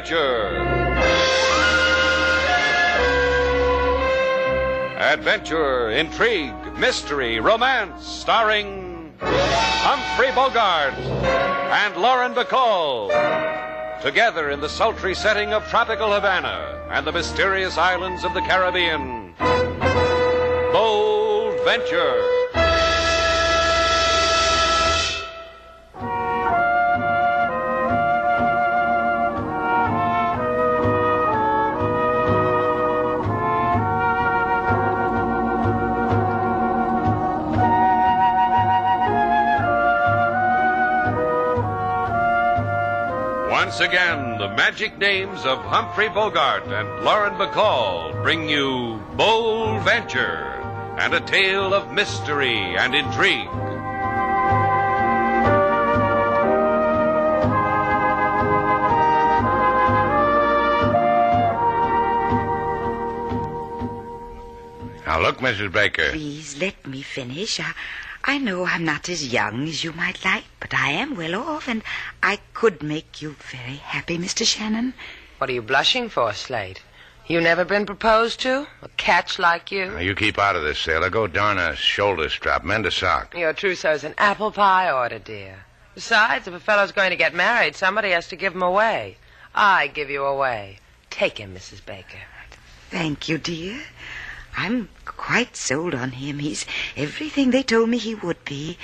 Adventure. Adventure, intrigue, mystery, romance, starring Humphrey Bogart and Lauren Bacall. Together in the sultry setting of tropical Havana and the mysterious islands of the Caribbean. Bold Venture. Once again, the magic names of Humphrey Bogart and Lauren Bacall bring you Bold Venture and a tale of mystery and intrigue. Now, look, Mrs. Baker. Please let me finish. I know I'm not as young as you might like, but I am well off, and I could make you very happy, Mr. Shannon. What are you blushing for, Slate? You never been proposed to? A catch like you? Now, you keep out of this, sailor. Go darn a shoulder strap, mend a sock. Your trousseau's an apple pie order, dear. Besides, if a fellow's going to get married, somebody has to give him away. I give you away. Take him, Mrs. Baker. Thank you, dear. I'm quite sold on him. He's everything they told me he would be,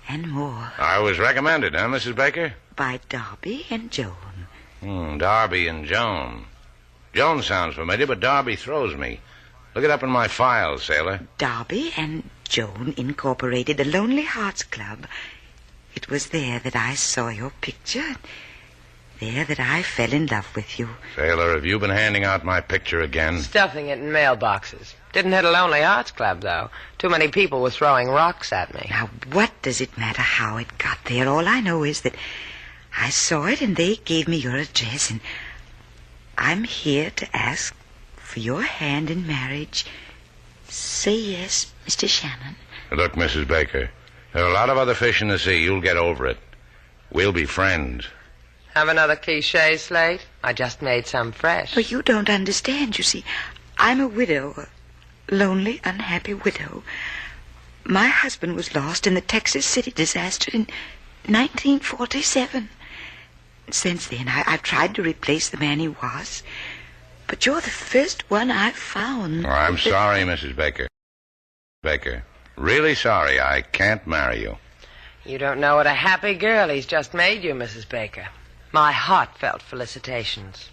and more. I was recommended, huh, Mrs. Baker? By Darby and Joan. Darby and Joan. Joan sounds familiar, but Darby throws me. Look it up in my files, sailor. Darby and Joan incorporated the Lonely Hearts Club. It was there that I saw your picture. There that I fell in love with you. Sailor, have you been handing out my picture again? Stuffing it in mailboxes. Didn't hit a Lonely Hearts Club, though. Too many people were throwing rocks at me. Now, what does it matter how it got there? All I know is that I saw it and they gave me your address, and I'm here to ask for your hand in marriage. Say yes, Mr. Shannon. Look, Mrs. Baker, there are a lot of other fish in the sea. You'll get over it. We'll be friends. Have another cliché, Slate? I just made some fresh. Well, you don't understand. You see, I'm a widow, a lonely, unhappy widow. My husband was lost in the Texas City disaster in 1947. Since then, I've tried to replace the man he was. But you're the first one I've found. Oh, I'm sorry, Mrs. Baker. Baker, really sorry. I can't marry you. You don't know what a happy girl he's just made you, Mrs. Baker. My heartfelt felicitations.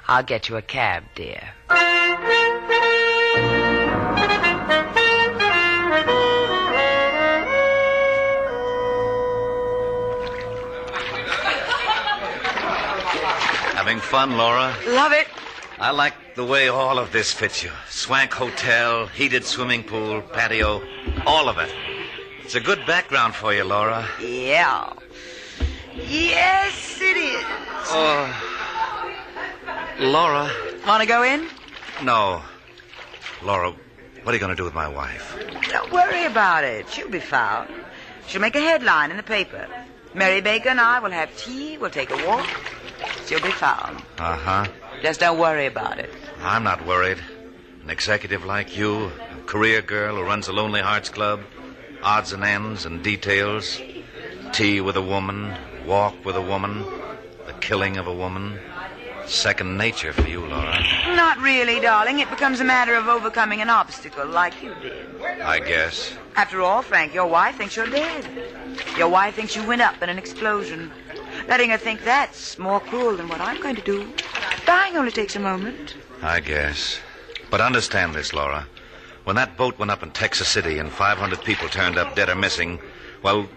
I'll get you a cab, dear. Having fun, Laura? Love it. I like the way all of this fits you. Swank hotel, heated swimming pool, patio, all of it. It's a good background for you, Laura. Yeah. Yes, it is. Oh, Laura. Want to go in? No. Laura, what are you going to do with my wife? Don't worry about it. She'll be found. She'll make a headline in the paper. Mary Baker and I will have tea. We'll take a walk. She'll be found. Uh-huh. Just don't worry about it. I'm not worried. An executive like you, a career girl who runs a Lonely Hearts Club, odds and ends and details, tea with a woman, walk with a woman, the killing of a woman. Second nature for you, Laura. Not really, darling. It becomes a matter of overcoming an obstacle like you did. I guess. After all, Frank, your wife thinks you're dead. Your wife thinks you went up in an explosion. Letting her think that's more cruel than what I'm going to do. Dying only takes a moment. I guess. But understand this, Laura. When that boat went up in Texas City and 500 people turned up dead or missing, well,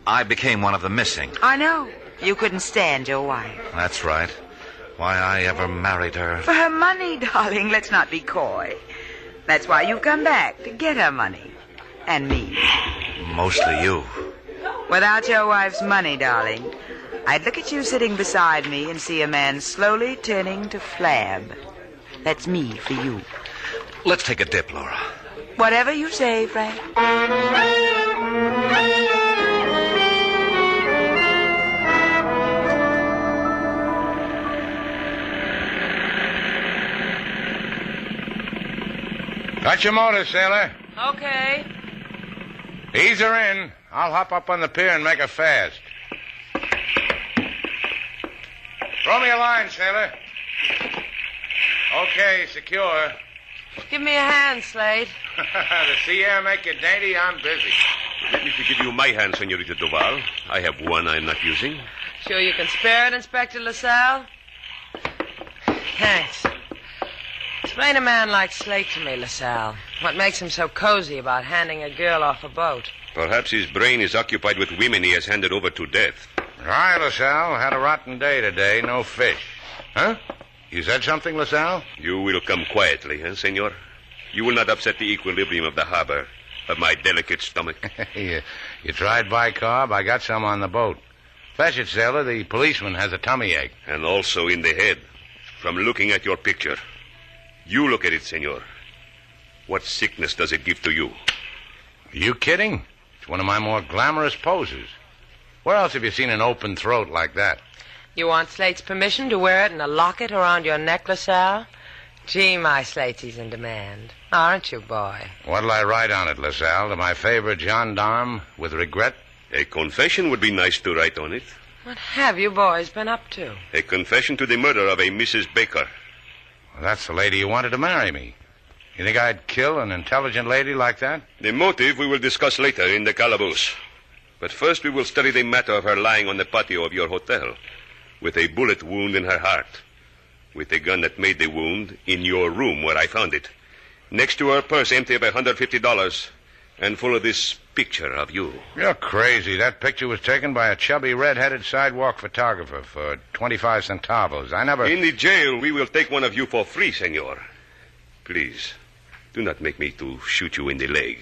I became one of the missing. I know. You couldn't stand your wife. That's right. Why I ever married her. For her money, darling. Let's not be coy. That's why you've come back, to get her money. And me. Mostly you. Without your wife's money, darling, I'd look at you sitting beside me and see a man slowly turning to flab. That's me for you. Let's take a dip, Laura. Whatever you say, Frank. Got your motor, sailor? Okay. Ease her in. I'll hop up on the pier and make her fast. Throw me a line, sailor. Okay, secure. Give me a hand, Slate. The sea air make you dainty, I'm busy. Let me give you my hand, Senorita Duval. I have one I'm not using. Sure you can spare it, Inspector LaSalle? Thanks. Explain a man like Slate to me, LaSalle. What makes him so cozy about handing a girl off a boat? Perhaps his brain is occupied with women he has handed over to death. Hi, LaSalle. Had a rotten day today. No fish. Huh? You said something, LaSalle? You will come quietly, senor? You will not upset the equilibrium of the harbor, of my delicate stomach. you tried bicarb? I got some on the boat. Fetch it, sailor. The policeman has a tummy ache. And also in the head, from looking at your picture. You look at it, senor. What sickness does it give to you? Are you kidding? It's one of my more glamorous poses. Where else have you seen an open throat like that? You want Slate's permission to wear it in a locket around your neck, LaSalle? Gee, my Slatesy's in demand. Aren't you, boy? What'll I write on it, LaSalle? To my favorite gendarme, with regret? A confession would be nice to write on it. What have you boys been up to? A confession to the murder of a Mrs. Baker. Well, that's the lady who wanted to marry me. You think I'd kill an intelligent lady like that? The motive we will discuss later in the calaboose. But first we will study the matter of her lying on the patio of your hotel, with a bullet wound in her heart, with the gun that made the wound in your room where I found it, next to her purse empty of $150 and full of this picture of you. You're crazy. That picture was taken by a chubby, red-headed sidewalk photographer for 25 centavos. I never... In the jail, we will take one of you for free, senor. Please, do not make me to shoot you in the leg.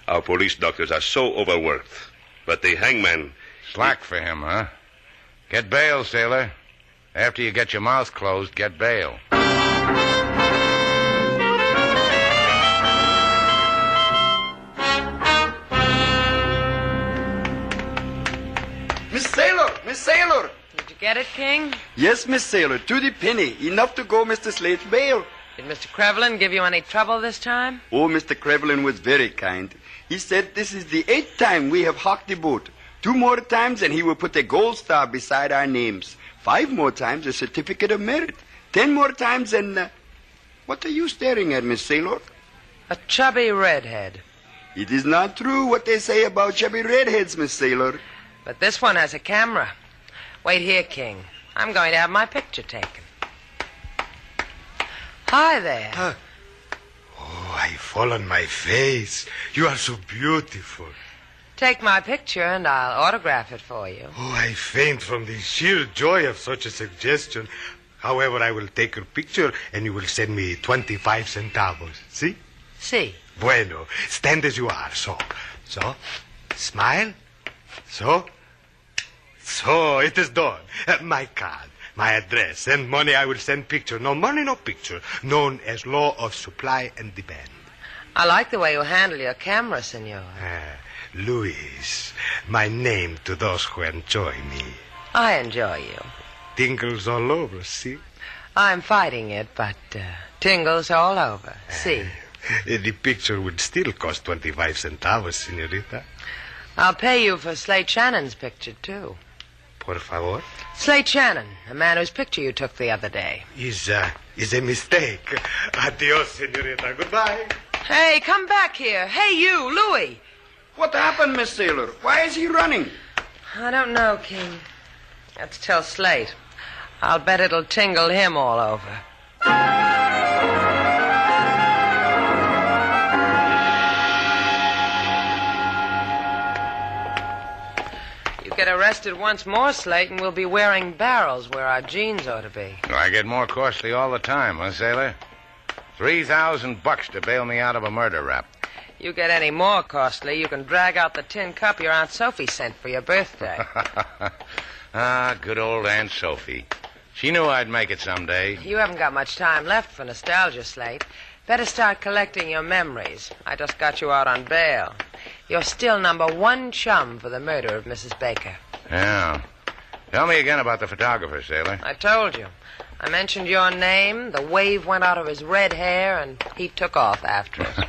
Our police doctors are so overworked. But the hangman... Slack for him, huh? Get bail, sailor. After you get your mouth closed, get bail. Miss Sailor! Did you get it, King? Yes, Miss Sailor, to the penny. Enough to go Mr. Slate's bail. Did Mr. Crevlin give you any trouble this time? Oh, Mr. Crevlin was very kind. He said this is the 8th time we have hocked the boat. 2 more times and he will put a gold star beside our names. 5 more times a certificate of merit. 10 more times and... What are you staring at, Miss Sailor? A chubby redhead. It is not true what they say about chubby redheads, Miss Sailor. But this one has a camera. Wait here, King. I'm going to have my picture taken. Hi there. Oh, I fall on my face. You are so beautiful. Take my picture and I'll autograph it for you. Oh, I faint from the sheer joy of such a suggestion. However, I will take your picture and you will send me 25 centavos. See? See. Bueno. Stand as you are. So. Smile. So, it is done. My card, my address, and money I will send picture. No money, no picture. Known as law of supply and demand. I like the way you handle your camera, senor. Luis, my name to those who enjoy me. I enjoy you. Tingles all over, see? I'm fighting it, but tingles all over. See? The picture would still cost 25 centavos, senorita. I'll pay you for Slate Shannon's picture, too. Por favor? Slate Shannon, a man whose picture you took the other day. Is a mistake. Adios, senorita. Goodbye. Hey, come back here. Hey, you, Louis. What happened, Miss Sailor? Why is he running? I don't know, King. Let's tell Slate. I'll bet it'll tingle him all over. Get arrested once more, Slate, and we'll be wearing barrels where our jeans ought to be. I get more costly all the time, huh, sailor? $3,000 to bail me out of a murder rap. You get any more costly, you can drag out the tin cup your Aunt Sophie sent for your birthday. Good old Aunt Sophie. She knew I'd make it someday. You haven't got much time left for nostalgia, Slate. Better start collecting your memories. I just got you out on bail. You're still #1 chum for the murder of Mrs. Baker. Yeah. Tell me again about the photographer, sailor. I told you. I mentioned your name, the wave went out of his red hair, and he took off after it.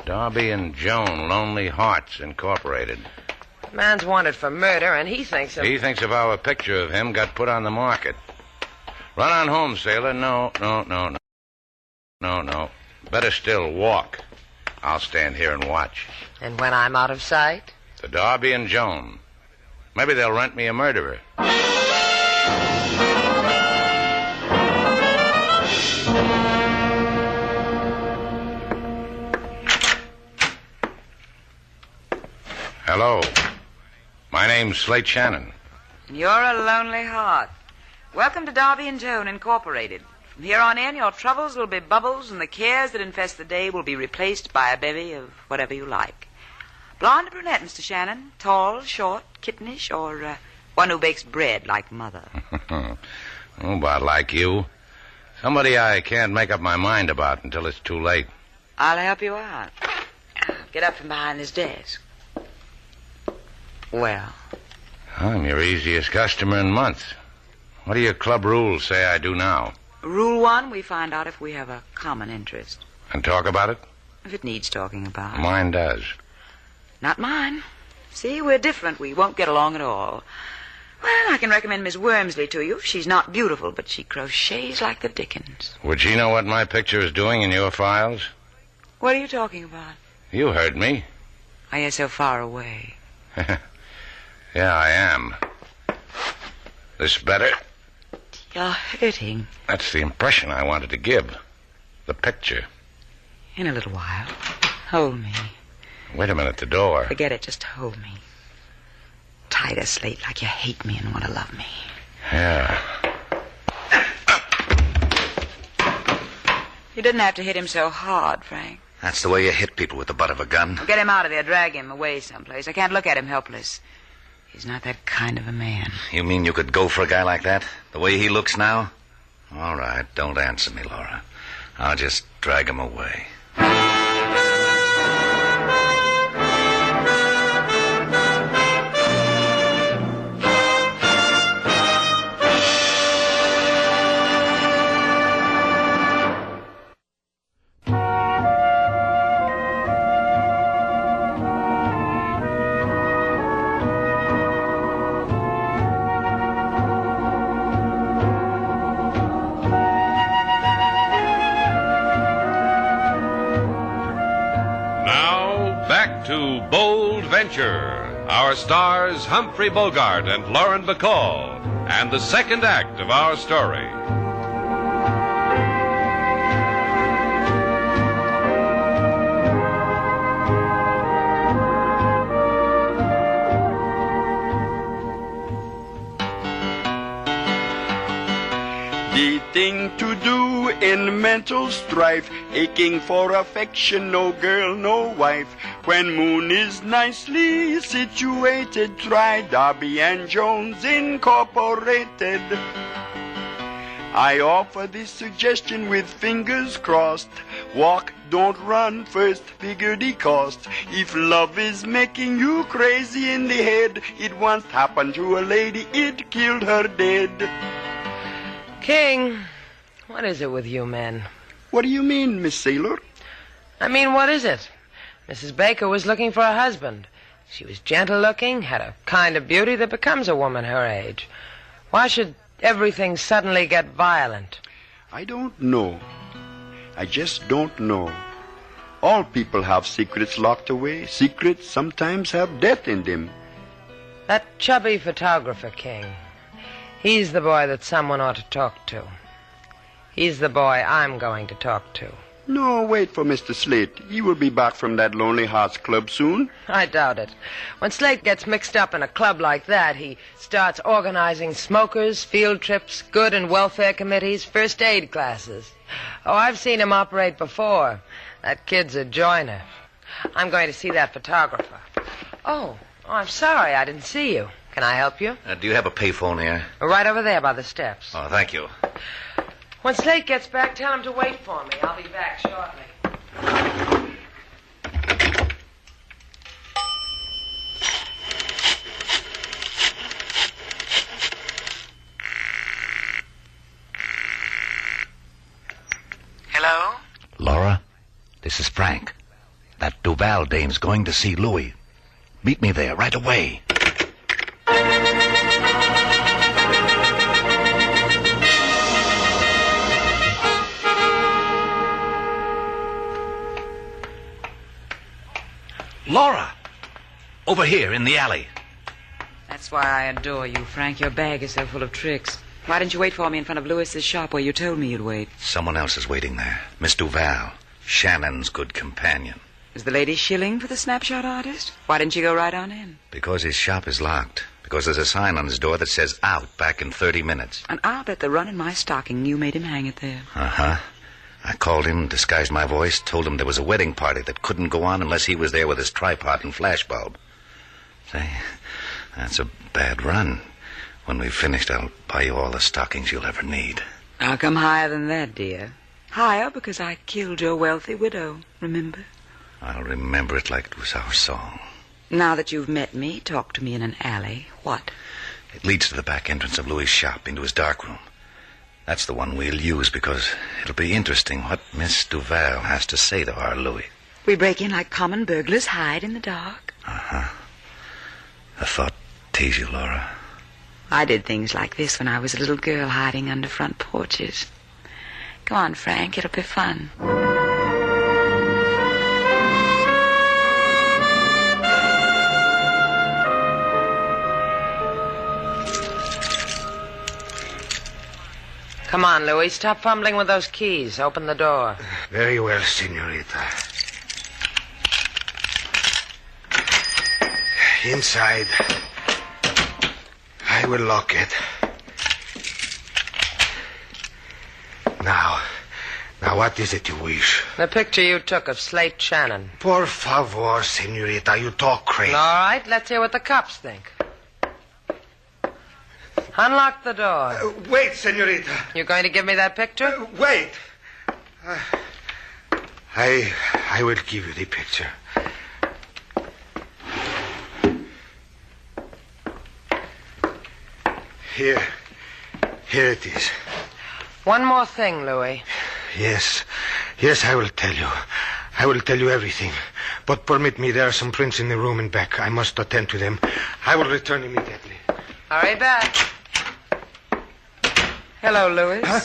Darby and Joan, Lonely Hearts Incorporated. The man's wanted for murder, and he thinks of... He thinks of how a picture of him got put on the market. Run on home, sailor. No. Better still, walk. I'll stand here and watch. And when I'm out of sight? The Darby and Joan. Maybe they'll rent me a murderer. Hello. My name's Slate Shannon. You're a lonely heart. Welcome to Darby and Joan Incorporated. From here on in, your troubles will be bubbles, and the cares that infest the day will be replaced by a bevy of whatever you like. Blonde or brunette, Mr. Shannon? Tall, short, kittenish, or one who bakes bread like Mother? About like you. Somebody I can't make up my mind about until it's too late. I'll help you out. Get up from behind this desk. Well? I'm your easiest customer in months. What do your club rules say I do now? Rule 1, we find out if we have a common interest. And talk about it? If it needs talking about. Mine does. Not mine. See, we're different. We won't get along at all. Well, I can recommend Miss Wormsley to you. She's not beautiful, but she crochets like the dickens. Would she know what my picture is doing in your files? What are you talking about? You heard me. Are you so far away? Yeah, I am. This better? You're hurting. That's the impression I wanted to give. The picture. In a little while. Hold me. Wait a minute, the door. Forget it, just hold me. Tie to Slate like you hate me and want to love me. Yeah. You didn't have to hit him so hard, Frank. That's the way you hit people with the butt of a gun. Well, get him out of there, drag him away someplace. I can't look at him helpless. He's not that kind of a man. You mean you could go for a guy like that? The way he looks now? All right, don't answer me, Laura. I'll just drag him away. Our stars, Humphrey Bogart and Lauren Bacall, and the second act of our story. The thing to do in mental strife, aching for affection, no girl, no wife. When moon is nicely situated, try Darby and Jones Incorporated. I offer this suggestion with fingers crossed. Walk, don't run, first figure the cost. If love is making you crazy in the head, it once happened to a lady, it killed her dead. King, what is it with you men? What do you mean, Miss Sailor? I mean, what is it? Mrs. Baker was looking for a husband. She was gentle-looking, had a kind of beauty that becomes a woman her age. Why should everything suddenly get violent? I don't know. I just don't know. All people have secrets locked away. Secrets sometimes have death in them. That chubby photographer, King. He's the boy that someone ought to talk to. He's the boy I'm going to talk to. No, wait for Mr. Slate. He will be back from that Lonely Hearts Club soon. I doubt it. When Slate gets mixed up in a club like that, he starts organizing smokers, field trips, good and welfare committees, first aid classes. Oh, I've seen him operate before. That kid's a joiner. I'm going to see that photographer. Oh, I'm sorry. I didn't see you. Can I help you? Do you have a payphone here? Right over there by the steps. Oh, thank you. When Slate gets back, tell him to wait for me. I'll be back shortly. This is Frank. That Duval dame's going to see Louis. Meet me there right away. Laura! Over here in the alley. That's why I adore you, Frank. Your bag is so full of tricks. Why didn't you wait for me in front of Lewis's shop where you told me you'd wait? Someone else is waiting there. Miss Duval, Shannon's good companion. Is the lady shilling for the snapshot artist? Why didn't you go right on in? Because his shop is locked. Because there's a sign on his door that says out back in 30 minutes. And I'll bet the run in my stocking you made him hang it there. Uh-huh. I called him, disguised my voice, told him there was a wedding party that couldn't go on unless he was there with his tripod and flashbulb. Say, that's a bad run. When we've finished, I'll buy you all the stockings you'll ever need. I'll come higher than that, dear. Higher because I killed your wealthy widow, remember? I'll remember it like it was our song. Now that you've met me, talk to me in an alley. What? It leads to the back entrance of Louis' shop, into his darkroom. That's the one we'll use because it'll be interesting what Miss Duval has to say to our Louis. We break in like common burglars, hide in the dark. Uh-huh. A thought tease you, Laura. I did things like this when I was a little girl hiding under front porches. Come on, Frank, it'll be fun. Come on, Louis. Stop fumbling with those keys. Open the door. Very well, senorita. Inside. I will lock it. Now, what is it you wish? The picture you took of Slate Shannon. Por favor, senorita, you talk crazy. All right, let's hear what the cops think. Unlock the door. Wait, senorita. You going to give me that picture? Wait. I will give you the picture. Here it is. One more thing, Louis. Yes, I will tell you. I will tell you everything. But permit me, there are some prints in the room and back. I must attend to them. I will return immediately. Hurry back. Hello, Louis. Huh?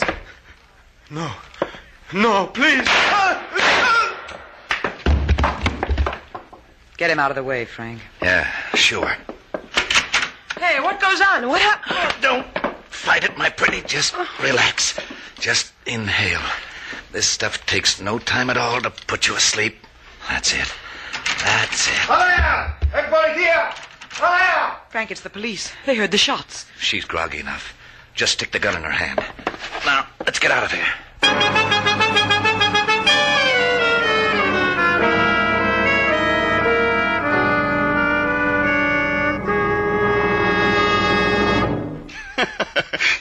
No, please. Get him out of the way, Frank. Yeah, sure. Hey, what goes on? What happened? Don't fight it, my pretty. Just relax. Just inhale. This stuff takes no time at all to put you asleep. That's it. Everybody here! Frank, it's the police. They heard the shots. She's groggy enough. Just stick the gun in her hand. Now, let's get out of here.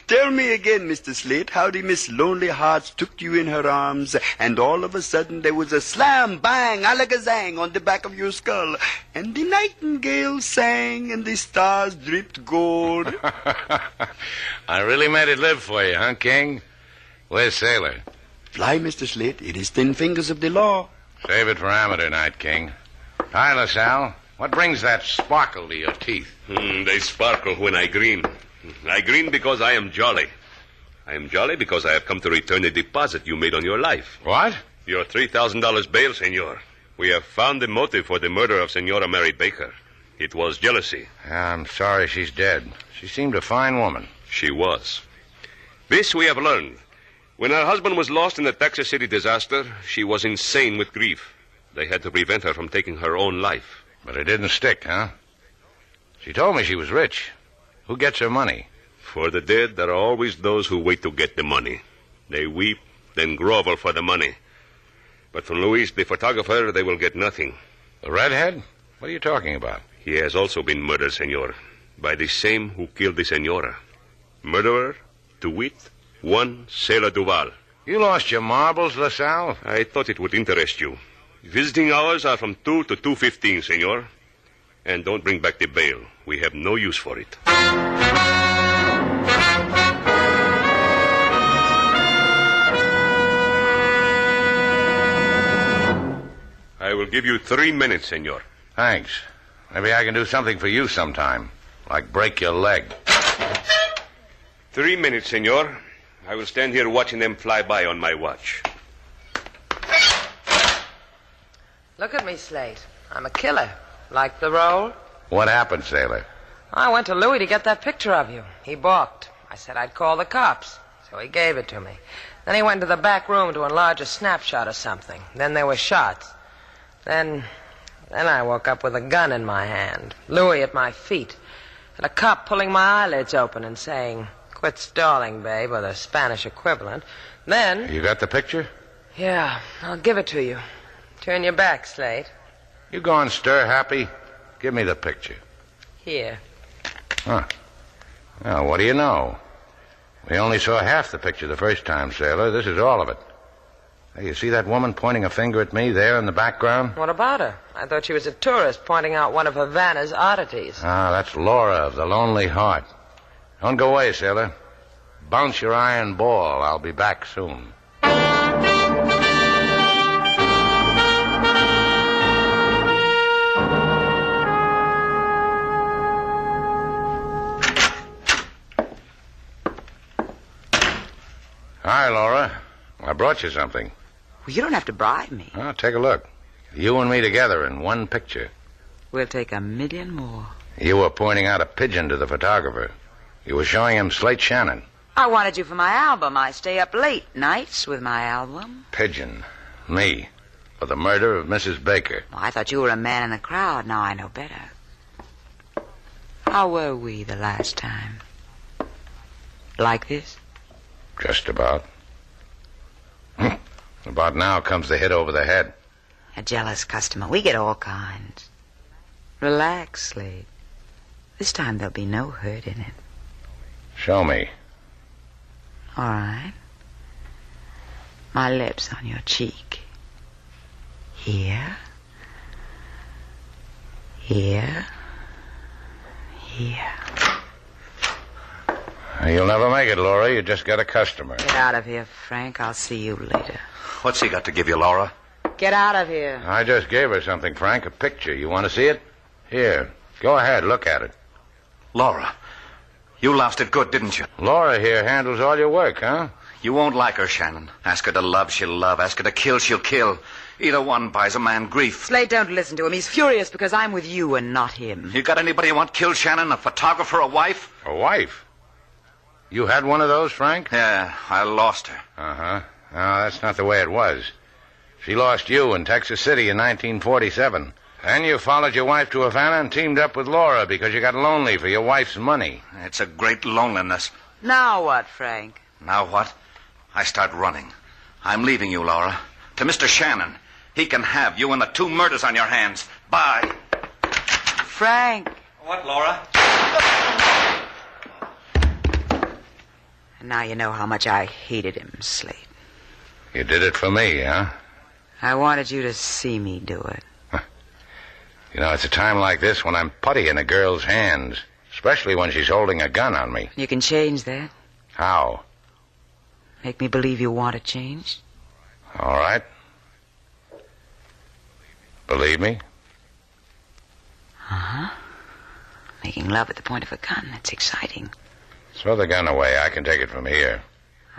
Tell me again, Mr. Slate, how the Miss Lonely Hearts took you in her arms, and all of a sudden there was a slam, bang, alakazang on the back of your skull, and the nightingale sang, and the stars dripped gold. I really made it live for you, huh, King? Where's Sailor? Fly, Mr. Slate, it is 10 fingers of the law. Save it for amateur night, King. Hi, LaSalle. What brings that sparkle to your teeth? They sparkle when I grin. I grin because I am jolly. I am jolly because I have come to return the deposit you made on your life. What? Your $3,000 bail, senor. We have found the motive for the murder of Senora Mary Baker. It was jealousy. I'm sorry she's dead. She seemed a fine woman. She was. This we have learned. When her husband was lost in the Texas City disaster, she was insane with grief. They had to prevent her from taking her own life. But it didn't stick, huh? She told me she was rich. Who gets her money? For the dead, there are always those who wait to get the money. They weep, then grovel for the money. But from Luis, the photographer, they will get nothing. The redhead? What are you talking about? He has also been murdered, senor, by the same who killed the senora. Murderer, to wit, one Sailor Duval. You lost your marbles, LaSalle? I thought it would interest you. Visiting hours are from 2 to 2:15, senor. And don't bring back the bail. We have no use for it. I will give you 3 minutes, senor. Thanks. Maybe I can do something for you sometime. Like break your leg. 3 minutes, senor. I will stand here watching them fly by on my watch. Look at me, Slate. I'm a killer. Like the role? What happened, Sailor? I went to Louis to get that picture of you. He balked. I said I'd call the cops. So he gave it to me. Then he went to the back room to enlarge a snapshot of something. Then there were shots. Then I woke up with a gun in my hand. Louis at my feet. And a cop pulling my eyelids open and saying, "Quit stalling, babe," or the Spanish equivalent. Then... You got the picture? Yeah, I'll give it to you. Turn your back, Slate. You gone stir happy? Give me the picture. Here. Huh. Well, what do you know? We only saw half the picture the first time, Sailor. This is all of it. Hey, you see that woman pointing a finger at me there in the background? What about her? I thought she was a tourist pointing out one of Havana's oddities. Ah, that's Laura of the Lonely Heart. Don't go away, Sailor. Bounce your iron ball. I'll be back soon. Hi, Laura. I brought you something. Well, you don't have to bribe me. Oh, take a look. You and me together in one picture. We'll take 1,000,000 more. You were pointing out a pigeon to the photographer. You were showing him Slate Shannon. I wanted you for my album. I stay up late nights with my album. Pigeon. Me. For the murder of Mrs. Baker. Well, I thought you were a man in the crowd. Now I know better. How were we the last time? Like this? Just about. About now comes the hit over the head. A jealous customer. We get all kinds. Relax, Slade. This time there'll be no hurt in it. Show me. All right. My lips on your cheek. Here. Here. Here. You'll never make it, Laura. You just got a customer. Get out of here, Frank. I'll see you later. What's he got to give you, Laura? Get out of here. I just gave her something, Frank. A picture. You want to see it? Here. Go ahead. Look at it. Laura, you lost it good, didn't you? Laura here handles all your work, huh? You won't like her, Shannon. Ask her to love, she'll love. Ask her to kill, she'll kill. Either one buys a man grief. Slade, don't listen to him. He's furious because I'm with you and not him. You got anybody you want killed, Shannon? A photographer, a wife? A wife? You had one of those, Frank? Yeah, I lost her. Uh-huh. No, that's not the way it was. She lost you in Texas City in 1947. Then you followed your wife to Havana and teamed up with Laura because you got lonely for your wife's money. It's a great loneliness. Now what, Frank? Now what? I start running. I'm leaving you, Laura. To Mr. Shannon. He can have you and the 2 murders on your hands. Bye. Frank. What, Laura? And now you know how much I hated him, Slade. You did it for me, huh? I wanted you to see me do it. You know, it's a time like this when I'm putty in a girl's hands, especially when she's holding a gun on me. You can change that. How? Make me believe you want to change. All right. Believe me? Uh-huh. Making love at the point of a gun, that's exciting. Throw the gun away. I can take it from here.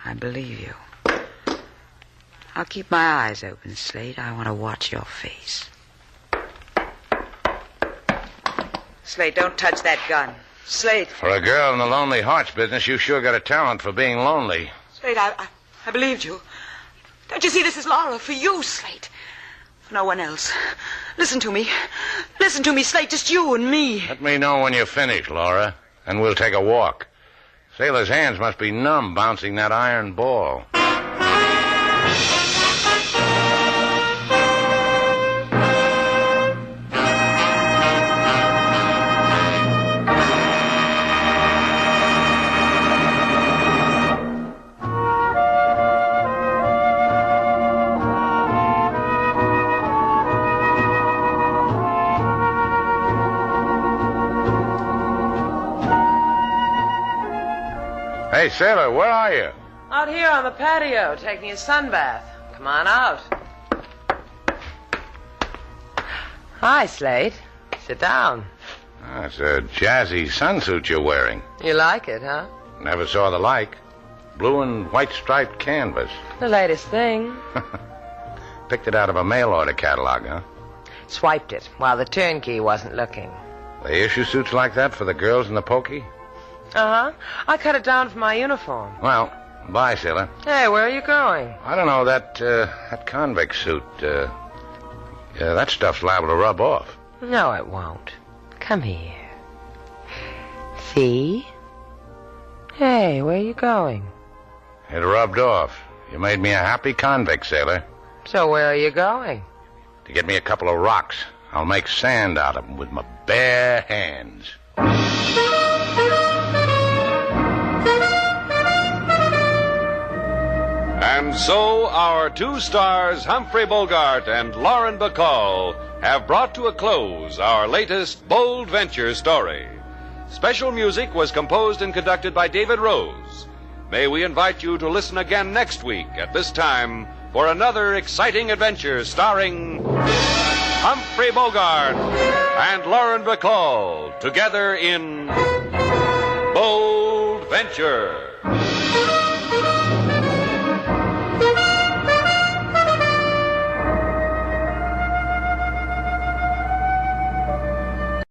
I believe you. I'll keep my eyes open, Slade. I want to watch your face. Slade, don't touch that gun. Slade. For a girl in the Lonely Hearts business, you sure got a talent for being lonely. Slade, I believed you. Don't you see this is Laura for you, Slade? For no one else. Listen to me. Listen to me, Slade. Just you and me. Let me know when you're finished, Laura, and we'll take a walk. Sailor's hands must be numb bouncing that iron ball. Hey, Sailor, where are you? Out here on the patio, taking a sunbath. Come on out. Hi, Slate. Sit down. It's a jazzy sunsuit you're wearing. You like it, huh? Never saw the like. Blue and white striped canvas. The latest thing. Picked it out of a mail order catalog, huh? Swiped it while the turnkey wasn't looking. They issue suits like that for the girls in the pokey? Uh-huh. I cut it down for my uniform. Well, bye, Sailor. Hey, where are you going? I don't know, that convict suit, that stuff's liable to rub off. No, it won't. Come here. See? Hey, where are you going? It rubbed off. You made me a happy convict, Sailor. So where are you going? To get me a couple of rocks. I'll make sand out of them with my bare hands. And so our two stars, Humphrey Bogart and Lauren Bacall, have brought to a close our latest bold venture story. Special music was composed and conducted by David Rose. May we invite you to listen again next week at this time for another exciting adventure starring Humphrey Bogart and Lauren Bacall together in Bold Venture.